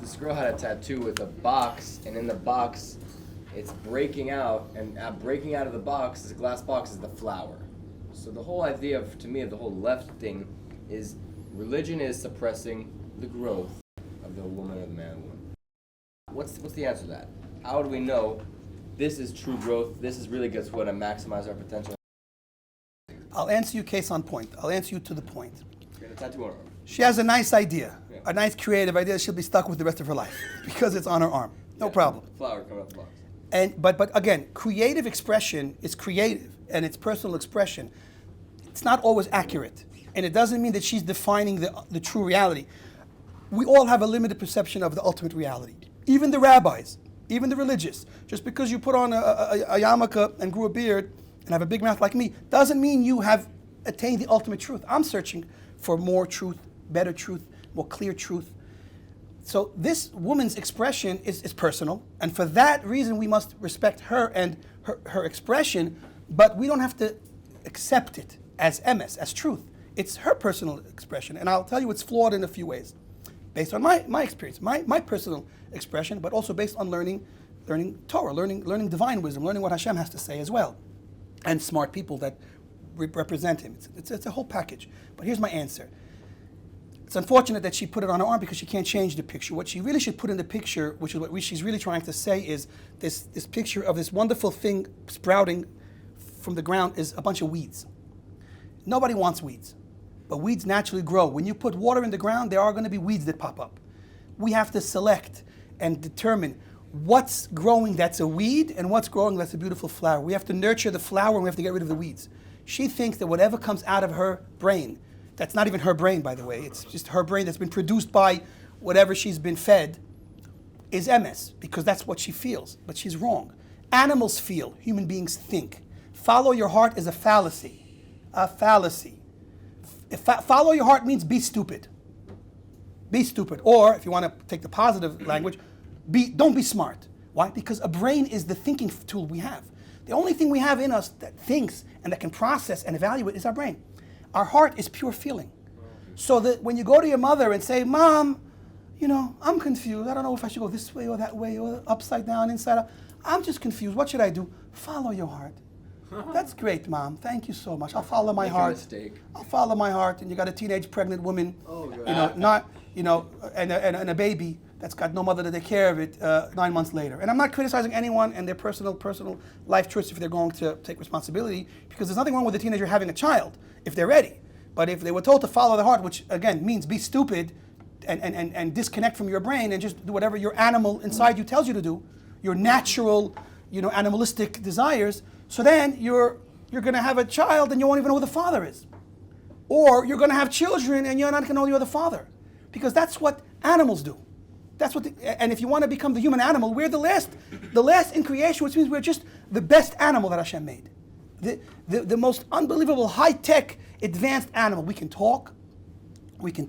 this girl had a tattoo with a box, and in the box, it's breaking out, and breaking out of the box, this glass box, is the flower. So the whole idea, to me, of the whole left thing is religion is suppressing the growth of the woman or the man or woman. What's the answer to that? How do we know this is true growth, this is really gets what to maximize our potential? I'll answer you case on point. I'll answer you to the point. Get a tattoo on her arm. She has a nice idea, a nice creative idea she'll be stuck with the rest of her life because it's on her arm. No problem. Flower coming out the box. But again, creative expression is creative and it's personal expression. It's not always accurate. And it doesn't mean that she's defining the true reality. We all have a limited perception of the ultimate reality. Even the rabbis, even the religious. Just because you put on a yarmulke and grew a beard and have a big mouth like me, doesn't mean you have attained the ultimate truth. I'm searching for more truth, better truth, more clear truth. So this woman's expression is personal, and for that reason we must respect her and her expression, but we don't have to accept it as emes, as truth. It's her personal expression, and I'll tell you it's flawed in a few ways, based on my experience, my personal expression, but also based on learning Torah, learning divine wisdom, learning what Hashem has to say as well, and smart people that represent Him. It's a whole package. But here's my answer. It's unfortunate that she put it on her arm because she can't change the picture. What she really should put in the picture, which is what she's really trying to say, is this picture of this wonderful thing sprouting from the ground is a bunch of weeds. Nobody wants weeds, but weeds naturally grow. When you put water in the ground, there are going to be weeds that pop up. We have to select and determine what's growing that's a weed and what's growing that's a beautiful flower. We have to nurture the flower and we have to get rid of the weeds. She thinks that whatever comes out of her brain, that's not even her brain, by the way, it's just her brain that's been produced by whatever she's been fed, is emes, because that's what she feels. But she's wrong. Animals feel, human beings think. Follow your heart is a fallacy. A fallacy. Follow your heart means be stupid. Be stupid. Or, if you want to take the positive language, don't be smart. Why? Because a brain is the thinking tool we have. The only thing we have in us that thinks and that can process and evaluate is our brain. Our heart is pure feeling. So that when you go to your mother and say, Mom, I'm confused. I don't know if I should go this way or that way or upside down, inside out. I'm just confused. What should I do? Follow your heart. That's great, Mom. Thank you so much. I'll follow my heart. I'll follow my heart. And you got a teenage pregnant woman, and a baby that's got no mother to take care of it 9 months later. And I'm not criticizing anyone and their personal life choice if they're going to take responsibility, because there's nothing wrong with a teenager having a child if they're ready. But if they were told to follow their heart, which again means be stupid and disconnect from your brain and just do whatever your animal inside you tells you to do, your natural, animalistic desires, so then you're going to have a child and you won't even know who the father is. Or you're going to have children and you're not going to know you're the father. Because that's what animals do. And if you want to become the human animal, we're the last in creation, which means we're just the best animal that Hashem made. The most unbelievable, high-tech, advanced animal. We can talk, we can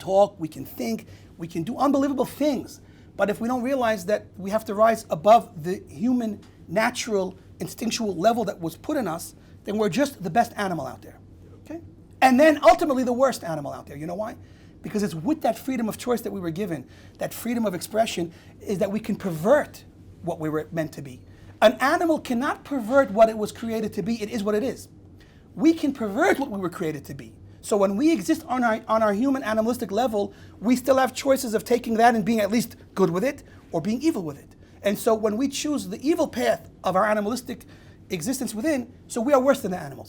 think, we can do unbelievable things. But if we don't realize that we have to rise above the human, natural, instinctual level that was put in us, then we're just the best animal out there. Okay? And then ultimately the worst animal out there. You know why? Because it's with that freedom of choice that we were given, that freedom of expression, is that we can pervert what we were meant to be. An animal cannot pervert what it was created to be. It is what it is. We can pervert what we were created to be. So when we exist on our human animalistic level, we still have choices of taking that and being at least good with it or being evil with it. And so when we choose the evil path of our animalistic existence within, so we are worse than the animals.